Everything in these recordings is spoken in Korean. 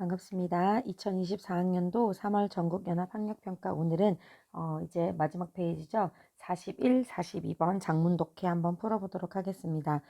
반갑습니다. 2024학년도 3월 전국연합학력평가 오늘은 이제 마지막 페이지죠. 41, 42번 작문 독해 한번 풀어보도록 하겠습니다.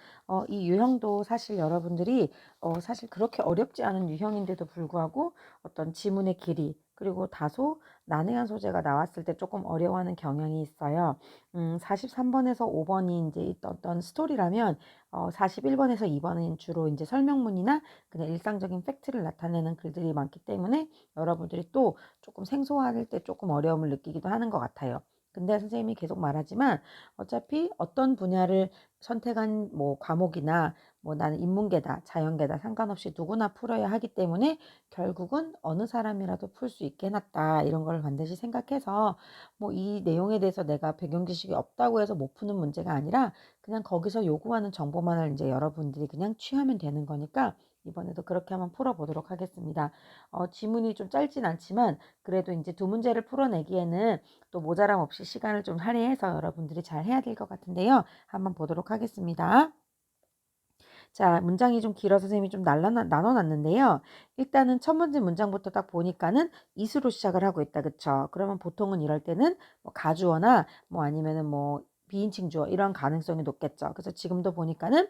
이 유형도 사실 여러분들이 사실 그렇게 어렵지 않은 유형인데도 불구하고 어떤 지문의 길이 그리고 다소 난해한 소재가 나왔을 때 조금 어려워하는 경향이 있어요. 43번에서 5번이 이제 어떤 스토리라면 41번에서 2번은 주로 이제 설명문이나 그냥 일상적인 팩트를 나타내는 글들이 많기 때문에 여러분들이 또 조금 생소할 때 조금 어려움을 느끼기도 하는 것 같아요. 근데 선생님이 계속 말하지만 어차피 어떤 분야를 선택한 뭐 과목이나 뭐 나는 인문계다, 자연계다 상관없이 누구나 풀어야 하기 때문에 결국은 어느 사람이라도 풀 수 있게 해놨다 이런 걸 반드시 생각해서 뭐 이 내용에 대해서 내가 배경 지식이 없다고 해서 못 푸는 문제가 아니라 그냥 거기서 요구하는 정보만을 이제 여러분들이 그냥 취하면 되는 거니까 이번에도 그렇게 한번 풀어보도록 하겠습니다. 지문이 좀 짧진 않지만 그래도 이제 두 문제를 풀어내기에는 또 모자람 없이 시간을 좀 할애해서 여러분들이 잘 해야 될 것 같은데요. 한번 보도록 하겠습니다. 자, 문장이 좀 길어서 선생님이 좀 나눠놨는데요. 일단은 첫 번째 문장부터 딱 보니까는 is로 시작을 하고 있다. 그쵸? 그러면 보통은 이럴 때는 뭐 가주어나 뭐 아니면은 뭐 비인칭 주어 이런 가능성이 높겠죠. 그래서 지금도 보니까는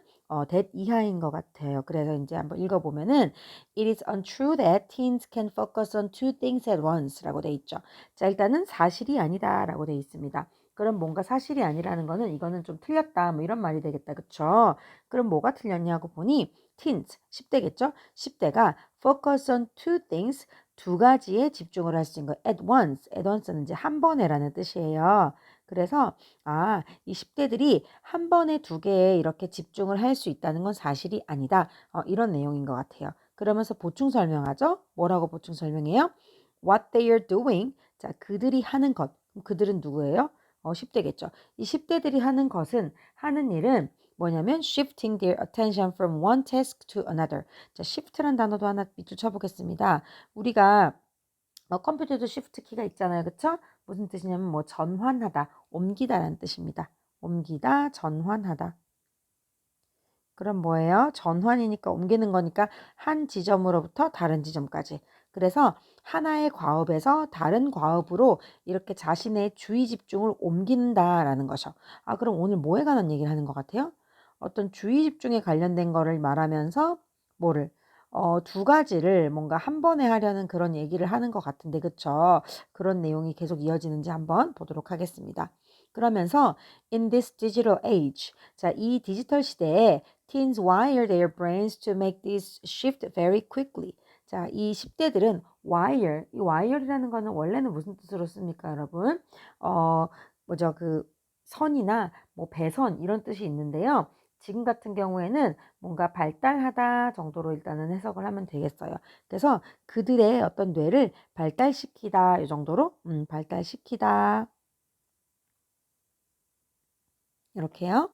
that 이하인 것 같아요. 그래서 이제 한번 읽어보면은 It is untrue that teens can focus on two things at once 라고 돼 있죠. 자, 일단은 사실이 아니다 라고 돼 있습니다. 그럼 뭔가 사실이 아니라는 거는 이거는 좀 틀렸다 뭐 이런 말이 되겠다. 그쵸? 그럼 뭐가 틀렸냐고 보니 teens 10대겠죠? 10대가 focus on two things 두 가지에 집중을 할 수 있는 거 at once는 이제 한 번에라는 뜻이에요. 그래서 이 10대들이 한 번에 두 개에 이렇게 집중을 할 수 있다는 건 사실이 아니다. 이런 내용인 것 같아요. 그러면서 보충 설명하죠? 뭐라고 보충 설명해요? What they are doing. 자, 그들이 하는 것. 그럼 그들은 누구예요? 10대겠죠. 이 10대들이 하는 일은 뭐냐면 shifting their attention from one task to another. 자, shift란 단어도 하나 밑줄 쳐보겠습니다. 우리가 컴퓨터도 shift 키가 있잖아요. 그쵸? 무슨 뜻이냐면 뭐 전환하다, 옮기다라는 뜻입니다. 옮기다, 전환하다. 그럼 뭐예요? 전환이니까 옮기는 거니까 한 지점으로부터 다른 지점까지. 그래서 하나의 과업에서 다른 과업으로 이렇게 자신의 주의 집중을 옮긴다라는 거죠. 그럼 오늘 뭐에 관한 얘기를 하는 것 같아요? 어떤 주의 집중에 관련된 거를 말하면서 뭐를 두 가지를 뭔가 한 번에 하려는 그런 얘기를 하는 것 같은데, 그쵸? 그런 내용이 계속 이어지는지 한번 보도록 하겠습니다. 그러면서 in this digital age, 자, 이 디지털 시대에 teens wire their brains to make this shift very quickly. 자, 이 10대들은 wire, 이 wire이라는 거는 원래는 무슨 뜻으로 씁니까, 여러분? 뭐죠? 그 선이나 뭐 배선 이런 뜻이 있는데요. 지금 같은 경우에는 뭔가 발달하다 정도로 일단은 해석을 하면 되겠어요. 그래서 그들의 어떤 뇌를 발달시키다 이 정도로 발달시키다 이렇게요.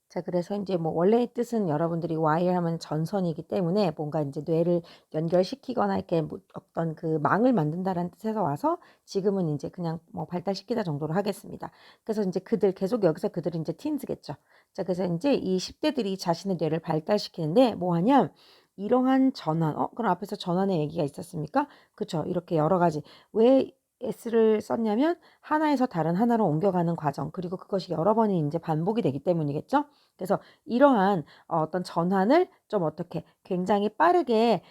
자, 그래서 이제 뭐 원래의 뜻은 여러분들이 와이어 하면 전선이기 때문에 뭔가 이제 뇌를 연결시키거나 이렇게 뭐 어떤 그 망을 만든다라는 뜻에서 와서 지금은 이제 그냥 뭐 발달시키다 정도로 하겠습니다. 그래서 이제 계속 여기서 그들은 이제 틴즈겠죠. 자, 그래서 이제 이 10대들이 자신의 뇌를 발달시키는데 뭐 하냐? 이러한 전환, 그럼 앞에서 전환의 얘기가 있었습니까? 그쵸. 이렇게 여러 가지. 왜 S를 썼냐면 하나에서 다른 하나로 옮겨가는 과정, 그리고 그것이 여러 번이 이제 반복이 되기 때문이겠죠. 그래서 이러한 어떤 전환을 좀 어떻게 굉장히 빠르게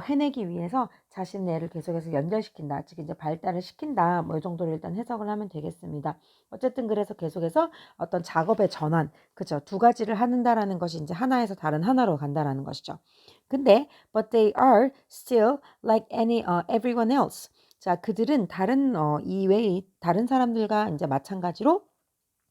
해내기 위해서 자신의 뇌를 계속해서 연결시킨다. 즉 이제 발달을 시킨다. 뭐 이 정도로 일단 해석을 하면 되겠습니다. 어쨌든 그래서 계속해서 어떤 작업의 전환, 그죠? 두 가지를 한다라는 것이 이제 하나에서 다른 하나로 간다라는 것이죠. 근데 but they are still like everyone else. 자, 그들은 다른 이외의 다른 사람들과 이제 마찬가지로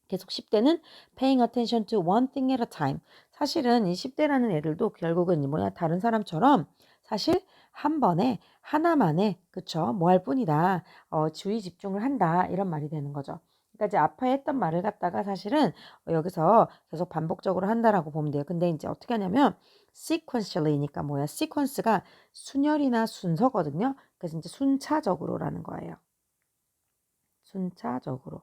계속 10대는 paying attention to one thing at a time. 사실은 이 10대라는 애들도 결국은 뭐냐 다른 사람처럼 사실 한 번에 하나만에 그쵸 뭐 할 뿐이다. 주의 집중을 한다 이런 말이 되는 거죠. 그러니까 이제 앞에 했던 말을 갖다가 사실은 여기서 계속 반복적으로 한다라고 보면 돼요. 근데 이제 어떻게 하냐면 sequentially니까 뭐야? sequence가 순열이나 순서거든요. 그래서 이제 순차적으로라는 거예요. 순차적으로.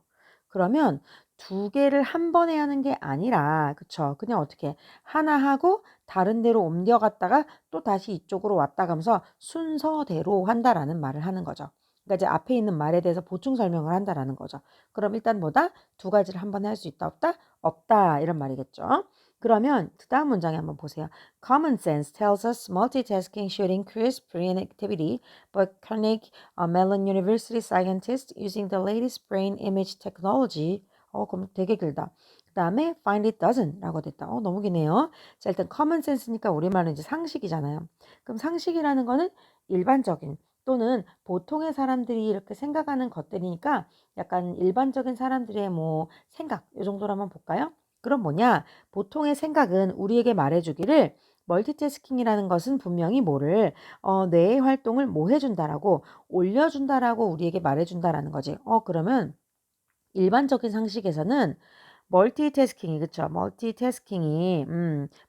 그러면 두 개를 한 번에 하는 게 아니라 그쵸? 그냥 어떻게 하나 하고 다른 데로 옮겨갔다가 또 다시 이쪽으로 왔다 가면서 순서대로 한다라는 말을 하는 거죠. 그러니까 이제 앞에 있는 말에 대해서 보충 설명을 한다라는 거죠. 그럼 일단 뭐다? 두 가지를 한 번에 할 수 있다 없다? 없다 이런 말이겠죠. 그러면 그 다음 문장에 한번 보세요. Common sense tells us multitasking should increase brain activity, but Carnegie Mellon University scientists using the latest brain image technology 그럼 되게 길다. 그 다음에 find it doesn't 라고 됐다. 너무 기네요. 자, 일단 common sense니까 우리말은 이제 상식이잖아요. 그럼 상식이라는 거는 일반적인 또는 보통의 사람들이 이렇게 생각하는 것들이니까 약간 일반적인 사람들의 뭐 생각 이 정도로 한번 볼까요? 그럼 뭐냐? 보통의 생각은 우리에게 말해주기를 멀티태스킹이라는 것은 분명히 뭐를 뇌의 활동을 뭐 해준다라고 올려준다라고 우리에게 말해준다라는 거지. 그러면 일반적인 상식에서는 멀티태스킹이 그쵸? 멀티태스킹이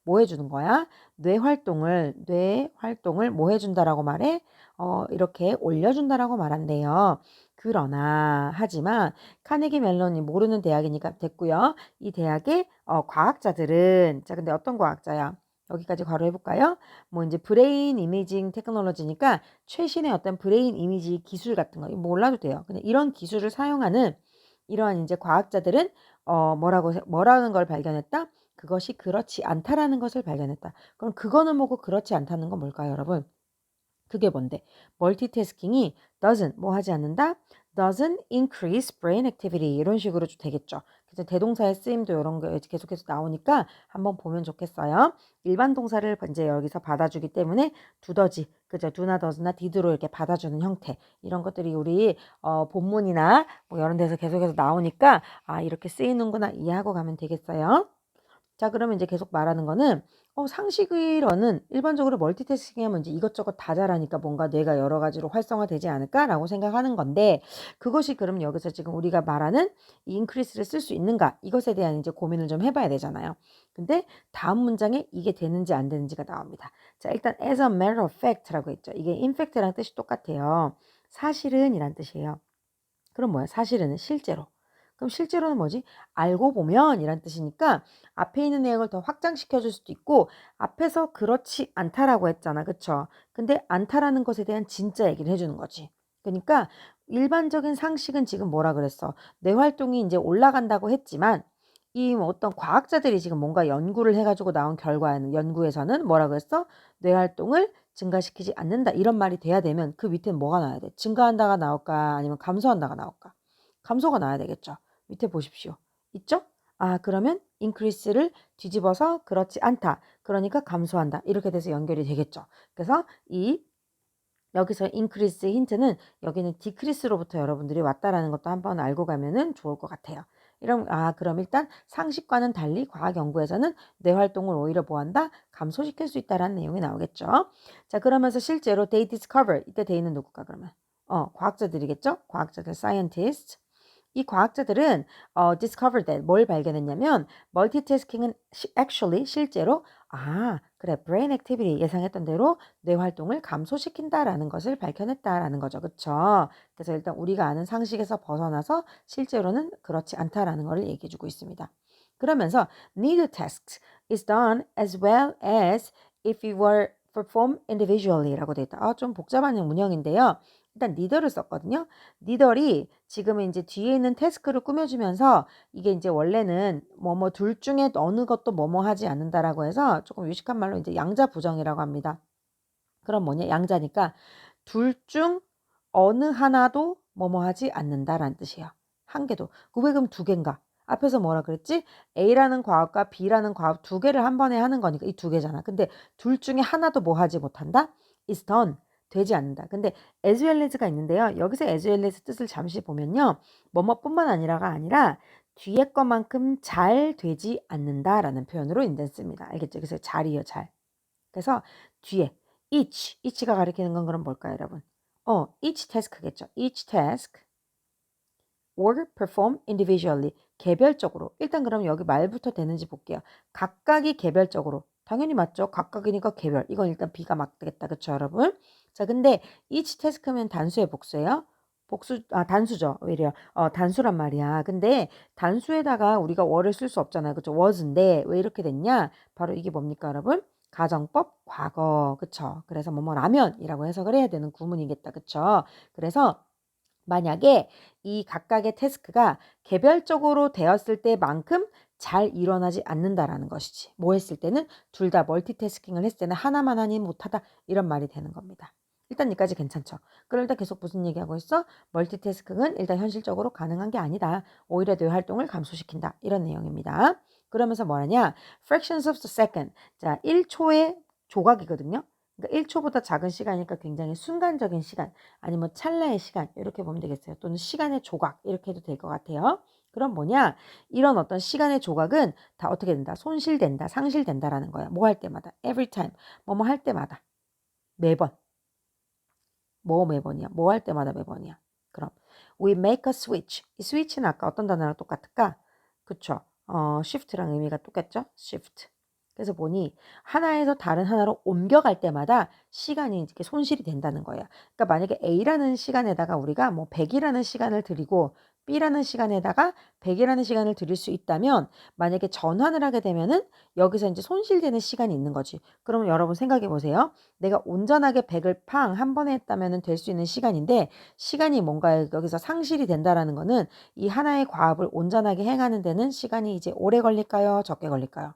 뭐 해주는 거야? 뇌 활동을 뭐 해준다라고 말해? 이렇게 올려준다라고 말한대요. 그러나 하지만 카네기 멜론이 모르는 대학이니까 됐고요. 이 대학의 과학자들은 자 근데 어떤 과학자야? 여기까지 괄호 해볼까요? 뭐 이제 브레인 이미징 테크놀로지니까 최신의 어떤 브레인 이미지 기술 같은 거 몰라도 돼요. 그냥 이런 기술을 사용하는 이러한 이제 과학자들은 뭐라는 걸 발견했다? 그것이 그렇지 않다라는 것을 발견했다. 그럼 그거는 뭐고 그렇지 않다는 건 뭘까요, 여러분? 그게 뭔데? 멀티태스킹이 doesn't 뭐 하지 않는다? doesn't increase brain activity 이런 식으로 되겠죠. 그래서 대동사의 쓰임도 이런 거 계속해서 나오니까 한번 보면 좋겠어요. 일반 동사를 이제 여기서 받아주기 때문에 두더지, 그죠? do나 does나 did로 이렇게 받아주는 형태 이런 것들이 우리 본문이나 뭐 이런 데서 계속해서 나오니까 이렇게 쓰이는구나 이해하고 가면 되겠어요. 자, 그러면 이제 계속 말하는 거는 상식의로는 일반적으로 멀티태스킹하면 이제 이것저것 다 잘하니까 뭔가 뇌가 여러 가지로 활성화되지 않을까라고 생각하는 건데 그것이 그럼 여기서 지금 우리가 말하는 이 increase를 쓸 수 있는가 이것에 대한 이제 고민을 좀 해봐야 되잖아요. 근데 다음 문장에 이게 되는지 안 되는지가 나옵니다. 자, 일단 as a matter of fact라고 했죠. 이게 in fact랑 뜻이 똑같아요. 사실은 이란 뜻이에요. 그럼 뭐야? 사실은 실제로. 그럼 실제로는 뭐지? 알고 보면 이란 뜻이니까 앞에 있는 내용을 더 확장시켜 줄 수도 있고 앞에서 그렇지 않다라고 했잖아. 그쵸? 근데 않다라는 것에 대한 진짜 얘기를 해주는 거지. 그러니까 일반적인 상식은 지금 뭐라 그랬어? 뇌 활동이 이제 올라간다고 했지만 이 어떤 과학자들이 지금 뭔가 연구를 해가지고 나온 연구에서는 뭐라 그랬어? 뇌 활동을 증가시키지 않는다. 이런 말이 돼야 되면 그 밑에는 뭐가 나와야 돼? 증가한다가 나올까? 아니면 감소한다가 나올까? 감소가 나와야 되겠죠. 밑에 보십시오. 있죠? 그러면 increase를 뒤집어서 그렇지 않다. 그러니까 감소한다. 이렇게 돼서 연결이 되겠죠. 그래서 여기서 increase 힌트는 여기는 decrease로부터 여러분들이 왔다라는 것도 한번 알고 가면은 좋을 것 같아요. 그럼 일단 상식과는 달리 과학 연구에서는 뇌 활동을 오히려 뭐한다? 감소시킬 수 있다라는 내용이 나오겠죠. 자, 그러면서 실제로 they discover 이때 they는 누굴까 그러면? 과학자들이겠죠? 과학자들 scientist. 이 과학자들은 discovered that 뭘 발견했냐면 multitasking은 actually 실제로 그래 brain activity 예상했던 대로 뇌 활동을 감소시킨다라는 것을 밝혀냈다라는 거죠. 그쵸? 그래서 일단 우리가 아는 상식에서 벗어나서 실제로는 그렇지 않다라는 것을 얘기해 주고 있습니다. 그러면서 neither task is done as well as if it were performed individually 라고 돼 있다. 좀 복잡한 문형인데요. 일단 neither를 썼거든요. neither이 지금은 이제 뒤에 있는 태스크를 꾸며주면서 이게 이제 원래는 뭐뭐 둘 중에 어느 것도 뭐뭐 하지 않는다라고 해서 조금 유식한 말로 이제 양자 부정이라고 합니다. 그럼 뭐냐? 양자니까 둘 중 어느 하나도 뭐뭐 하지 않는다라는 뜻이에요. 한 개도. 왜 그럼 두 개인가? 앞에서 뭐라 그랬지? A라는 과업과 B라는 과업 두 개를 한 번에 하는 거니까 이 두 개잖아. 근데 둘 중에 하나도 뭐 하지 못한다? is done. 되지 않는다. 근데 as well as가 있는데요. 여기서 as well as 뜻을 잠시 보면요. 뭐뭐뿐만 아니라가 아니라 뒤에 것만큼 잘 되지 않는다라는 표현으로 인den습니다. 알겠죠? 그래서 잘이요, 잘. 그래서 뒤에 each가 가리키는 건 그럼 뭘까요, 여러분? each task겠죠. each task or perform individually. 개별적으로. 일단 그럼 여기 말부터 되는지 볼게요. 각각이 개별적으로. 당연히 맞죠. 각각이니까 개별. 이건 일단 B가 맞겠다. 그쵸, 여러분? 자, 근데 each task면 단수의 복수예요. 단수죠. 오히려 단수란 말이야. 근데 단수에다가 우리가 were를 쓸 수 없잖아요. 그쵸? was인데 왜 이렇게 됐냐? 바로 이게 뭡니까, 여러분? 가정법 과거. 그쵸? 그래서 뭐뭐라면이라고 해석을 해야 되는 구문이겠다. 그쵸? 그래서 만약에 이 각각의 태스크가 개별적으로 되었을 때만큼 잘 일어나지 않는다라는 것이지. 뭐 했을 때는 둘 다 멀티태스킹을 했을 때는 하나만 하니 못하다 이런 말이 되는 겁니다. 일단 여기까지 괜찮죠. 그러다 계속 무슨 얘기하고 있어? 멀티태스킹은 일단 현실적으로 가능한 게 아니다. 오히려 뇌 활동을 감소시킨다. 이런 내용입니다. 그러면서 뭐하냐? fractions of the second. 자, 1초의 조각이거든요. 그러니까 1초보다 작은 시간이니까 굉장히 순간적인 시간 아니면 찰나의 시간 이렇게 보면 되겠어요. 또는 시간의 조각 이렇게 해도 될 것 같아요. 그럼 뭐냐? 이런 어떤 시간의 조각은 다 어떻게 된다? 손실된다, 상실된다라는 거야. 뭐 할 때마다, every time, 뭐뭐 할 때마다, 매번. 뭐 매번이야? 뭐 할 때마다 매번이야? 그럼 we make a switch. 이 switch는 아까 어떤 단어랑 똑같을까? 그쵸? shift랑 의미가 똑같죠? shift. 그래서 보니 하나에서 다른 하나로 옮겨갈 때마다 시간이 이렇게 손실이 된다는 거예요. 그러니까 만약에 A라는 시간에다가 우리가 뭐 100이라는 시간을 들이고 B라는 시간에다가 100이라는 시간을 들일 수 있다면 만약에 전환을 하게 되면은 여기서 이제 손실되는 시간이 있는 거지. 그러면 여러분 생각해 보세요. 내가 온전하게 100을 팡 한 번에 했다면 될 수 있는 시간인데 시간이 뭔가 여기서 상실이 된다라는 거는 이 하나의 과업을 온전하게 행하는 데는 시간이 이제 오래 걸릴까요? 적게 걸릴까요?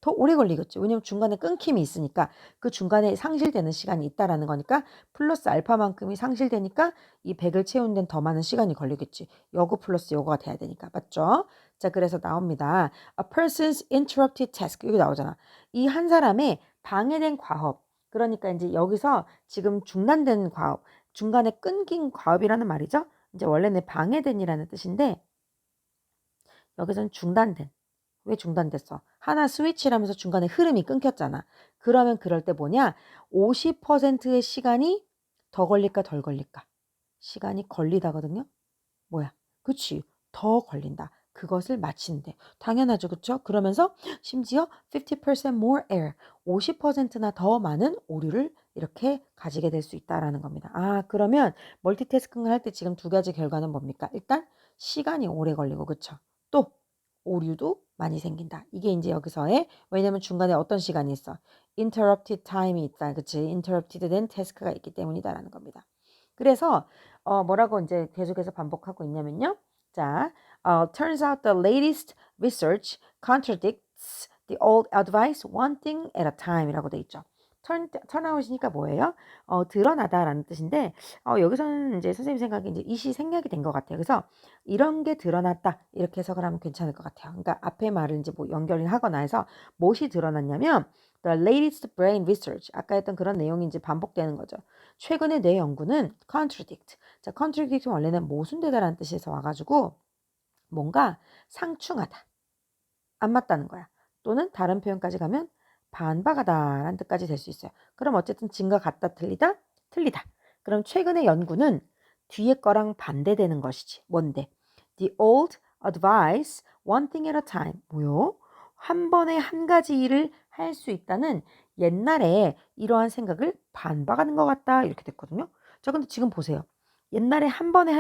더 오래 걸리겠죠. 왜냐면 중간에 끊김이 있으니까 그 중간에 상실되는 시간이 있다라는 거니까 플러스 알파만큼이 상실되니까 이 100을 채우는 데는 더 많은 시간이 걸리겠지. 요거 플러스 요거가 돼야 되니까. 맞죠? 자, 그래서 나옵니다. A person's interrupted task. 여기 나오잖아. 이 한 사람의 방해된 과업. 그러니까 이제 여기서 지금 중단된 과업, 중간에 끊긴 과업이라는 말이죠. 이제 원래는 방해된이라는 뜻인데 여기서는 중단된. 왜 중단됐어? 하나 스위치라면서 중간에 흐름이 끊겼잖아. 그러면 그럴 때 뭐냐? 50%의 시간이 더 걸릴까 덜 걸릴까? 시간이 걸리다거든요. 뭐야? 그치? 더 걸린다. 그것을 마치는데. 당연하죠. 그쵸? 그러면서 심지어 50% more air. 50%나 더 많은 오류를 이렇게 가지게 될 수 있다라는 겁니다. 아, 그러면 멀티태스킹을 할 때 지금 두 가지 결과는 뭡니까? 일단 시간이 오래 걸리고 그쵸? 또 오류도 많이 생긴다. 이게 이제 여기서의 왜냐면 중간에 어떤 시간이 있어? interrupted time이 있다. 그치? interrupted 된 태스크가 있기 때문이다라는 겁니다. 그래서 뭐라고 이제 계속해서 반복하고 있냐면요. 자, turns out the latest research contradicts the old advice one thing at a time이라고 돼 있죠. turnout이니까 뭐예요? 드러나다라는 뜻인데 여기서는 이제 선생님 생각에 이제 이시 생략이 된 것 같아요. 그래서 이런 게 드러났다 이렇게 해석을 하면 괜찮을 것 같아요. 그러니까 앞에 말을 이제 뭐 연결을 하거나 해서 무엇이 드러났냐면 the latest brain research 아까 했던 그런 내용이 이제 반복되는 거죠. 최근의 뇌 연구는 contradict. 자, contradict 원래는 모순되다라는 뜻에서 와가지고 뭔가 상충하다, 안 맞다는 거야. 또는 다른 표현까지 가면 반박하다라는 뜻까지 될 수 있어요. 그럼 어쨌든 진과 같다, 틀리다, 틀리다. 그럼 최근의 연구는 뒤에 거랑 반대되는 것이지. 뭔데? The old advice, one thing at a time. 뭐요? 한 번에 한 가지 일을 할 수 있다는 옛날에 이러한 생각을 반박하는 것 같다. 이렇게 됐거든요. 자, 근데 지금 보세요. 옛날에 한 번에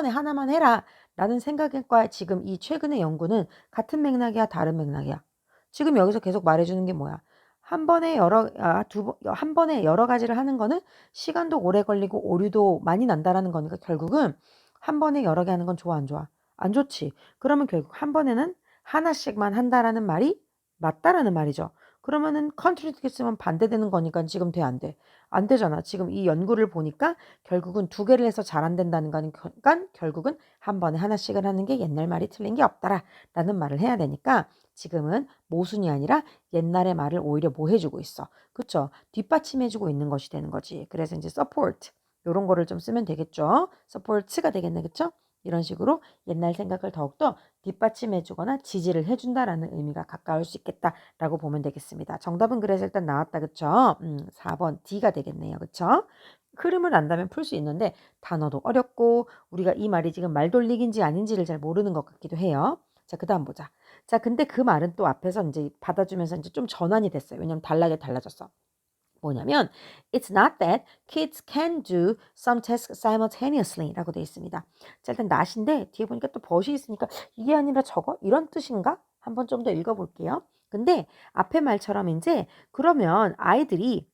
하나만 해라. 라는 생각과 지금 이 최근의 연구는 같은 맥락이야, 다른 맥락이야. 지금 여기서 계속 말해주는 게 뭐야? 한 번에 여러 가지를 하는 거는 시간도 오래 걸리고 오류도 많이 난다라는 거니까 결국은 한 번에 여러 개 하는 건 좋아, 안 좋아? 안 좋지. 그러면 결국 한 번에는 하나씩만 한다라는 말이 맞다라는 말이죠. 그러면은 컨트리디ュ스면 반대되는 거니까 지금 돼, 안 돼? 안 되잖아. 지금 이 연구를 보니까 결국은 두 개를 해서 잘 안 된다는 거니까 결국은 한 번에 하나씩을 하는 게 옛날 말이 틀린 게 없다라 라는 말을 해야 되니까 지금은 모순이 아니라 옛날의 말을 오히려 뭐 해주고 있어. 그쵸? 뒷받침해주고 있는 것이 되는 거지. 그래서 이제 support 이런 거를 좀 쓰면 되겠죠. support가 되겠네. 그쵸? 이런 식으로 옛날 생각을 더욱더 뒷받침해주거나 지지를 해준다라는 의미가 가까울 수 있겠다라고 보면 되겠습니다. 정답은 그래서 일단 나왔다. 그쵸? 4번 D가 되겠네요. 그쵸? 흐름을 안다면 풀 수 있는데 단어도 어렵고 우리가 이 말이 지금 말 돌리기인지 아닌지를 잘 모르는 것 같기도 해요. 자, 그 다음 보자. 자, 근데 그 말은 또 앞에서 이제 받아주면서 이제 좀 전환이 됐어요. 왜냐면 달라졌어. 뭐냐면 It's not that kids can do some tasks simultaneously 라고 되어 있습니다. 자, 일단 not인데 뒤에 보니까 또 but이 있으니까 이게 아니라 저거? 이런 뜻인가? 한번 좀 더 읽어볼게요. 근데 앞에 말처럼 이제 그러면 아이들이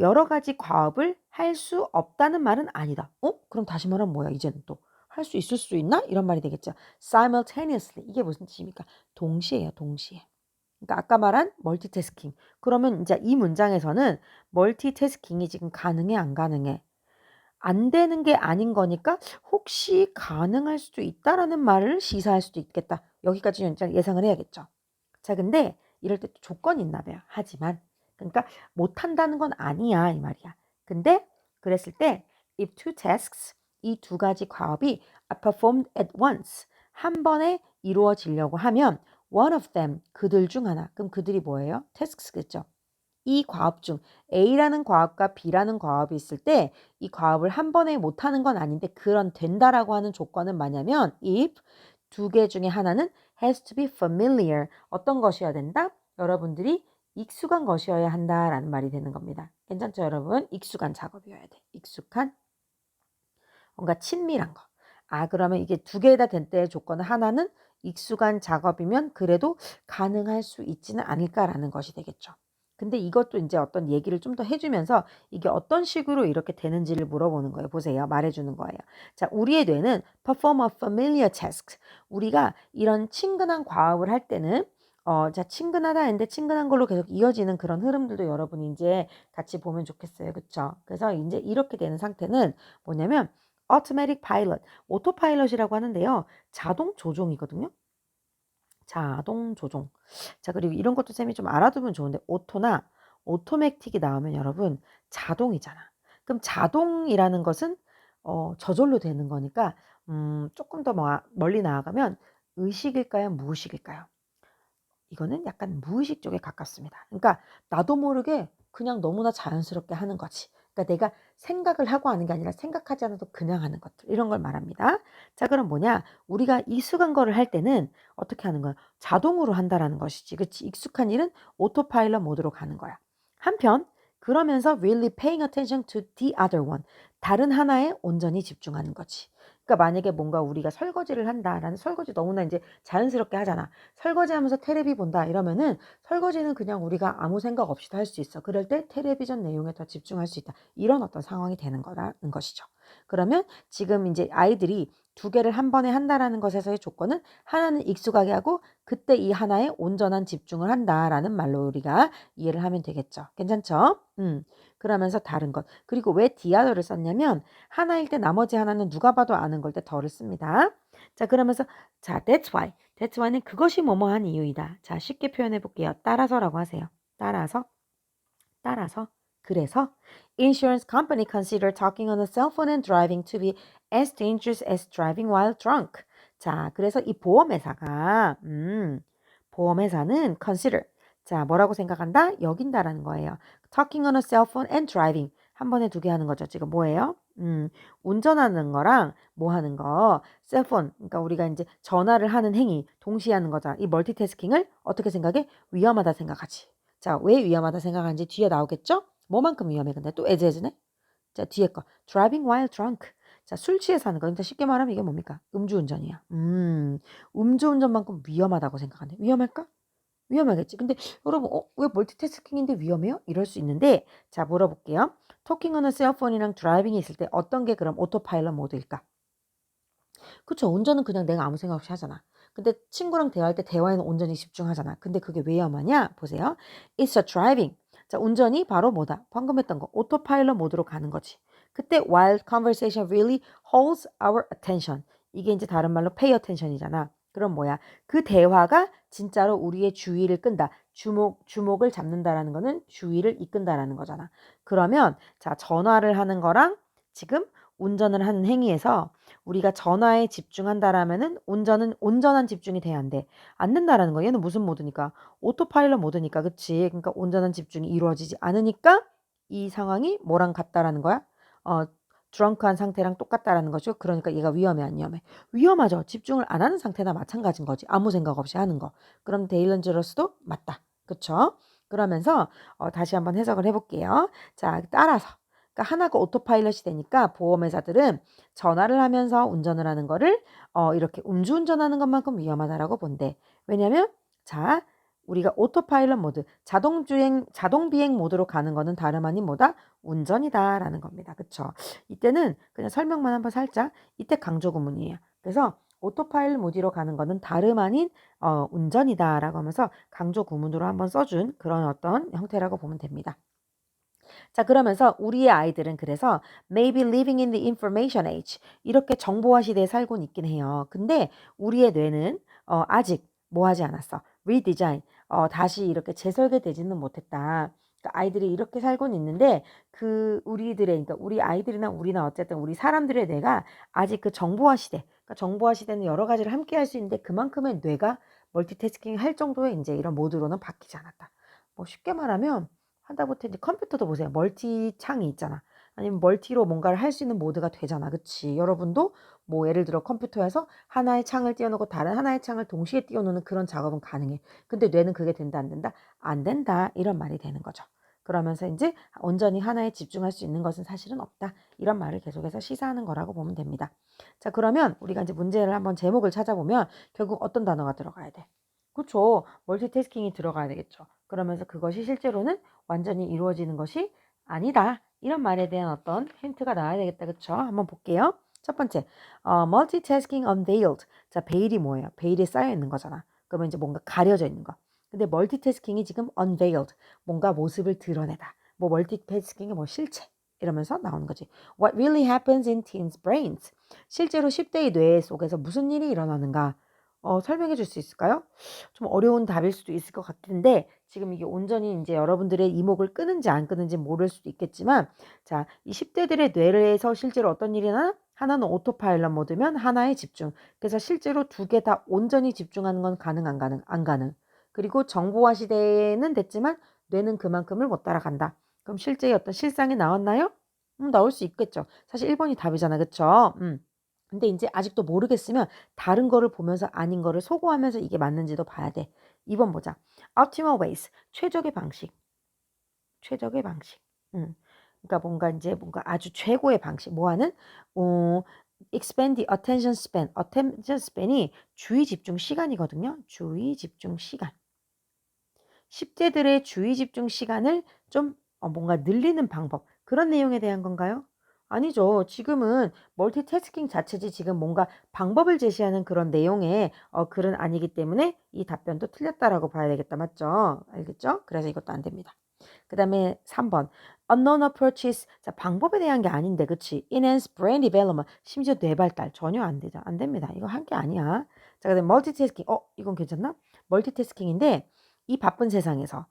여러 가지 과업을 할 수 없다는 말은 아니다. 그럼 다시 말하면 뭐야? 이제는 또 할 수 있을 수 있나? 이런 말이 되겠죠. simultaneously 이게 무슨 뜻입니까? 동시에요, 동시에. 그러니까 아까 말한 멀티태스킹. 그러면 이제 이 문장에서는 멀티태스킹이 지금 가능해, 안 가능해? 안 되는 게 아닌 거니까 혹시 가능할 수도 있다라는 말을 시사할 수도 있겠다. 여기까지 예상을 해야겠죠. 자, 근데 이럴 때 또 조건이 있나 봐요. 하지만. 그러니까 못한다는 건 아니야, 이 말이야. 근데 그랬을 때 if two tasks, 이 두 가지 과업이 are performed at once, 한 번에 이루어지려고 하면 one of them, 그들 중 하나. 그럼 그들이 뭐예요? tasks겠죠. 이 과업 중 A라는 과업과 B라는 과업이 있을 때 이 과업을 한 번에 못하는 건 아닌데 그런 된다라고 하는 조건은 뭐냐면 if 두 개 중에 하나는 has to be familiar. 어떤 것이어야 된다? 여러분들이 익숙한 것이어야 한다라는 말이 되는 겁니다. 괜찮죠, 여러분? 익숙한 작업이어야 돼. 익숙한, 뭔가 친밀한 거. 그러면 이게 두 개다 된 때의 조건은 하나는 익숙한 작업이면 그래도 가능할 수 있지는 않을까라는 것이 되겠죠. 근데 이것도 이제 어떤 얘기를 좀 더 해주면서 이게 어떤 식으로 이렇게 되는지를 물어보는 거예요. 보세요. 말해주는 거예요. 자, 우리의 뇌는 perform a familiar task. 우리가 이런 친근한 과업을 할 때는 자, 친근하다 했는데 친근한 걸로 계속 이어지는 그런 흐름들도 여러분이 이제 같이 보면 좋겠어요. 그쵸? 그래서 이제 이렇게 되는 상태는 뭐냐면 automatic pilot, 오토파일럿이라고 하는데요. 자동 조종이거든요. 자동 조종. 자, 그리고 이런 것도 쌤이 좀 알아두면 좋은데 오토나 오토매틱이 나오면 여러분 자동이잖아. 그럼 자동이라는 것은 저절로 되는 거니까 조금 더 멀리 나아가면 의식일까요? 무의식일까요? 이거는 약간 무의식 쪽에 가깝습니다. 그러니까 나도 모르게 그냥 너무나 자연스럽게 하는 거지. 그러니까 내가 생각을 하고 하는 게 아니라 생각하지 않아도 그냥 하는 것들. 이런 걸 말합니다. 자, 그럼 뭐냐? 우리가 익숙한 거를 할 때는 어떻게 하는 거야? 자동으로 한다라는 것이지. 그치? 익숙한 일은 오토파일럿 모드로 가는 거야. 한편 그러면서 really paying attention to the other one. 다른 하나에 온전히 집중하는 거지. 그러니까 만약에 뭔가 우리가 설거지를 한다라는 설거지 너무나 이제 자연스럽게 하잖아. 설거지하면서 테레비 본다 이러면은 설거지는 그냥 우리가 아무 생각 없이도 할 수 있어. 그럴 때 텔레비전 내용에 더 집중할 수 있다. 이런 어떤 상황이 되는 거라는 것이죠. 그러면 지금 이제 아이들이 두 개를 한 번에 한다라는 것에서의 조건은 하나는 익숙하게 하고 그때 이 하나에 온전한 집중을 한다라는 말로 우리가 이해를 하면 되겠죠. 괜찮죠? 그러면서 다른 것. 그리고 왜 디아더를 썼냐면 하나일 때 나머지 하나는 누가 봐도 아는 걸 때 더를 씁니다. 자, 그러면서 자, that's why. that's why는 그것이 뭐뭐한 이유이다. 자, 쉽게 표현해 볼게요. 따라서라고 하세요. 따라서. 그래서 insurance company consider talking on the cell phone and driving to be as dangerous as driving while drunk. 자, 그래서 이 보험회사는 consider. 자, 뭐라고 생각한다? 여긴다라는 거예요. talking on a cell phone and driving. 한 번에 두 개 하는 거죠. 지금 뭐예요? 운전하는 거랑 뭐 하는 거? 셀폰. 그러니까 우리가 이제 전화를 하는 행위, 동시에 하는 거잖아. 이 멀티태스킹을 어떻게 생각해? 위험하다 생각하지. 자, 왜 위험하다 생각하는지 뒤에 나오겠죠? 뭐만큼 위험해? 근데 또 에즈에즈네? 자, 뒤에 거. driving while drunk. 자, 술 취해서 하는 거. 그러니까 쉽게 말하면 이게 뭡니까? 음주운전이야. 음주운전만큼 위험하다고 생각하는데 위험할까? 위험하겠지. 근데 여러분, 왜 멀티태스킹인데 위험해요? 이럴 수 있는데, 자, 물어볼게요. 토킹 on a 셀폰이랑 드라이빙이 있을 때 어떤 게 그럼 오토파일럿 모드일까? 그쵸. 운전은 그냥 내가 아무 생각 없이 하잖아. 근데 친구랑 대화할 때 대화에는 온전히 집중하잖아. 근데 그게 왜 위험하냐? 보세요. It's a driving. 자, 운전이 바로 뭐다? 방금 했던 거. 오토파일럿 모드로 가는 거지. 그때 while conversation really holds our attention. 이게 이제 다른 말로 pay attention이잖아. 그럼 뭐야? 그 대화가 진짜로 우리의 주의를 끈다. 주목을 잡는다라는 거는 주의를 이끈다라는 거잖아. 그러면 자, 전화를 하는 거랑 지금 운전을 하는 행위에서 우리가 전화에 집중한다라면은 운전은 온전한 집중이 돼야 안 돼. 안 된다라는 거. 얘는 무슨 모드니까? 오토파일럿 모드니까. 그치? 그러니까 온전한 집중이 이루어지지 않으니까 이 상황이 뭐랑 같다라는 거야? 드렁크한 상태랑 똑같다라는 거죠. 그러니까 얘가 위험해 안 위험해? 위험하죠. 집중을 안 하는 상태나 마찬가지인 거지. 아무 생각 없이 하는 거. 그럼 데일런저러스도 맞다. 그쵸? 그러면서 다시 한번 해석을 해볼게요. 자, 따라서. 그러니까 하나가 오토파일럿이 되니까 보험회사들은 전화를 하면서 운전을 하는 거를 이렇게 음주운전하는 것만큼 위험하다라고 본대. 왜냐면 자, 우리가 오토파일럿 모드, 자동 비행 모드로 가는 거는 다름 아닌 뭐다? 운전이다라는 겁니다. 그쵸? 이때는 그냥 설명만 한번 살짝, 이때 강조 구문이에요. 그래서 오토파일럿 모드로 가는 거는 다름 아닌 운전이다라고 하면서 강조 구문으로 한번 써준 그런 어떤 형태라고 보면 됩니다. 자, 그러면서 우리의 아이들은 그래서 maybe living in the information age 이렇게 정보화 시대에 살고는 있긴 해요. 근데 우리의 뇌는 아직 뭐 하지 않았어. redesign 다시 이렇게 재설계되지는 못했다. 그러니까 아이들이 이렇게 살고는 있는데 그 우리들의 그러니까 우리 아이들이나 우리나 어쨌든 우리 사람들의 뇌가 아직 그 정보화 시대. 그러니까 정보화 시대는 여러 가지를 함께 할 수 있는데 그만큼의 뇌가 멀티태스킹 할 정도의 이제 이런 모드로는 바뀌지 않았다. 뭐 쉽게 말하면 하다못해 이제 컴퓨터도 보세요. 멀티 창이 있잖아. 아니면 멀티로 뭔가를 할 수 있는 모드가 되잖아. 그치? 여러분도 뭐 예를 들어 컴퓨터에서 하나의 창을 띄워놓고 다른 하나의 창을 동시에 띄워놓는 그런 작업은 가능해. 근데 뇌는 그게 된다, 안 된다? 안 된다. 이런 말이 되는 거죠. 그러면서 이제 온전히 하나에 집중할 수 있는 것은 사실은 없다. 이런 말을 계속해서 시사하는 거라고 보면 됩니다. 자, 그러면 우리가 이제 문제를 한번 제목을 찾아보면 결국 어떤 단어가 들어가야 돼? 그렇죠. 멀티태스킹이 들어가야 되겠죠. 그러면서 그것이 실제로는 완전히 이루어지는 것이 아니다. 이런 말에 대한 어떤 힌트가 나와야 되겠다. 그쵸? 한번 볼게요. 첫 번째, multitasking unveiled. 자, 베일이 뭐예요? 베일에 쌓여 있는 거잖아. 그러면 이제 뭔가 가려져 있는 거. 근데 멀티태스킹이 지금 unveiled. 뭔가 모습을 드러내다. 뭐 멀티태스킹의 뭐 실체. 이러면서 나오는 거지. What really happens in teens' brains. 실제로 10대의 뇌 속에서 무슨 일이 일어나는가? 설명해 줄 수 있을까요? 좀 어려운 답일 수도 있을 것 같은데 지금 이게 온전히 이제 여러분들의 이목을 끄는지 안 끄는지 모를 수도 있겠지만 자, 이 10대들의 뇌에서 실제로 어떤 일이 나? 하나는 오토파일럿 모드면 하나에 집중. 그래서 실제로 두 개 다 온전히 집중하는 건 가능 안 가능? 안 가능. 그리고 정보화 시대는 됐지만 뇌는 그만큼을 못 따라간다. 그럼 실제의 어떤 실상이 나왔나요? 나올 수 있겠죠. 사실 1번이 답이잖아. 그쵸? 근데 이제 아직도 모르겠으면 다른 거를 보면서 아닌 거를 소거하면서 이게 맞는지도 봐야 돼. 2번 보자. optimal ways. 최적의 방식. 최적의 방식. 그러니까 뭔가 이제 뭔가 아주 최고의 방식. 뭐 하는? expand the attention span. attention span이 주의 집중 시간이거든요. 주의 집중 시간. 10대들의 주의 집중 시간을 좀 뭔가 늘리는 방법. 그런 내용에 대한 건가요? 아니죠. 지금은 멀티태스킹 자체지 지금 뭔가 방법을 제시하는 그런 내용의 글은 아니기 때문에 이 답변도 틀렸다라고 봐야 되겠다. 맞죠? 알겠죠? 그래서 이것도 안 됩니다. 그 다음에 3번. unknown approaches. 자, 방법에 대한 게 아닌데, 그치? enhance brain development. 심지어 뇌 발달. 전혀 안 되죠. 안 됩니다. 이거 한 게 아니야. 자, 그 다음에 멀티태스킹. 이건 괜찮나? 멀티태스킹인데, 이 바쁜 세상에서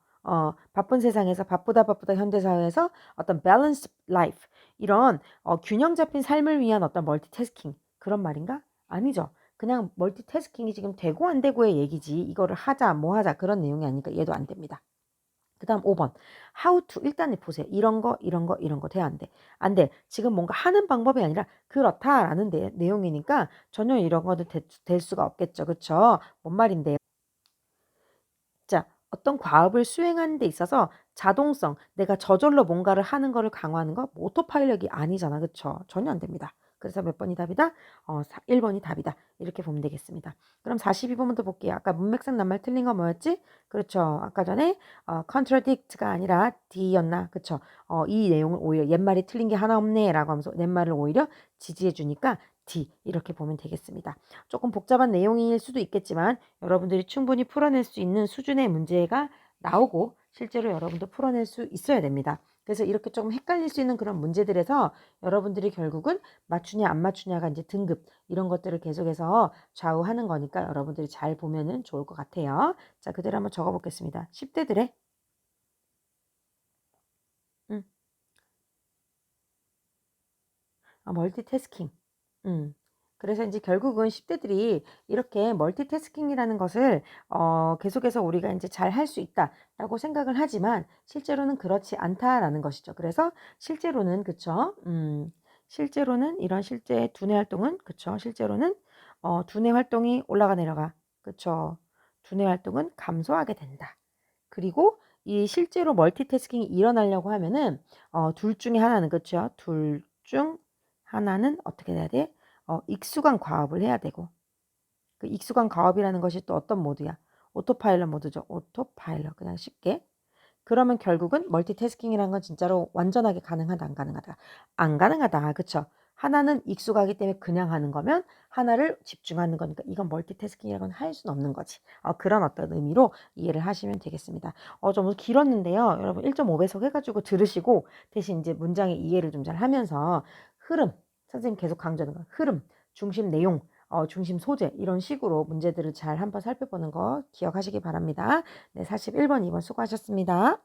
바쁘다 현대사회에서 어떤 balanced life. 이런 균형 잡힌 삶을 위한 어떤 멀티태스킹. 그런 말인가? 아니죠. 그냥 멀티태스킹이 지금 되고 안 되고의 얘기지. 이거를 하자, 뭐 하자. 그런 내용이 아니니까 얘도 안 됩니다. 그 다음 5번. how to. 일단 보세요. 이런 거 돼야 안 돼. 안 돼. 지금 뭔가 하는 방법이 아니라 그렇다라는 내용이니까 전혀 이런 거는 될 수가 없겠죠. 그쵸? 뭔 말인데요? 자, 어떤 과업을 수행하는 데 있어서 자동성, 내가 저절로 뭔가를 하는 거를 강화하는 거 오토파일럿이 아니잖아. 그쵸? 전혀 안 됩니다. 그래서 몇 번이 답이다? 1번이 답이다. 이렇게 보면 되겠습니다. 그럼 42번부터 볼게요. 아까 문맥상 낱말 틀린 거 뭐였지? 그렇죠. 아까 전에 contradict가 아니라 D였나? 그쵸? 이 내용을 오히려 옛말이 틀린 게 하나 없네 라고 하면서 옛말을 오히려 지지해 주니까 D 이렇게 보면 되겠습니다. 조금 복잡한 내용일 수도 있겠지만 여러분들이 충분히 풀어낼 수 있는 수준의 문제가 나오고 실제로 여러분도 풀어낼 수 있어야 됩니다. 그래서 이렇게 조금 헷갈릴 수 있는 그런 문제들에서 여러분들이 결국은 맞추냐 안 맞추냐가 이제 등급 이런 것들을 계속해서 좌우하는 거니까 여러분들이 잘 보면은 좋을 것 같아요. 자, 그대로 한번 적어 보겠습니다. 10대들의 멀티태스킹. 음. 그래서 이제 결국은 10대들이 이렇게 멀티태스킹이라는 것을 계속해서 우리가 이제 잘 할 수 있다라고 생각을 하지만 실제로는 그렇지 않다라는 것이죠. 그래서 실제로는 그쵸? 실제로는 이런 실제 두뇌 활동은 그쵸? 실제로는 두뇌 활동이 올라가 내려가. 그쵸? 두뇌 활동은 감소하게 된다. 그리고 이 실제로 멀티태스킹이 일어나려고 하면은 둘 중에 하나는 그쵸? 둘 중 하나는 어떻게 돼야 돼? 익수강 과업을 해야 되고 그 익수강 과업이라는 것이 또 어떤 모드야? 오토파일럿 모드죠. 오토파일럿 그냥 쉽게. 그러면 결국은 멀티태스킹이라는 건 진짜로 완전하게 가능하다 안 가능하다? 안 가능하다. 그쵸? 하나는 익숙하기 때문에 그냥 하는 거면 하나를 집중하는 거니까 이건 멀티태스킹이라고는 할 수는 없는 거지. 그런 어떤 의미로 이해를 하시면 되겠습니다. 좀 길었는데요. 여러분 1.5배속 해가지고 들으시고 대신 이제 문장의 이해를 좀 잘 하면서 흐름, 선생님 계속 강조하는 거 흐름, 중심 내용, 중심 소재 이런 식으로 문제들을 잘 한번 살펴보는 거 기억하시기 바랍니다. 네, 41번, 2번 수고하셨습니다.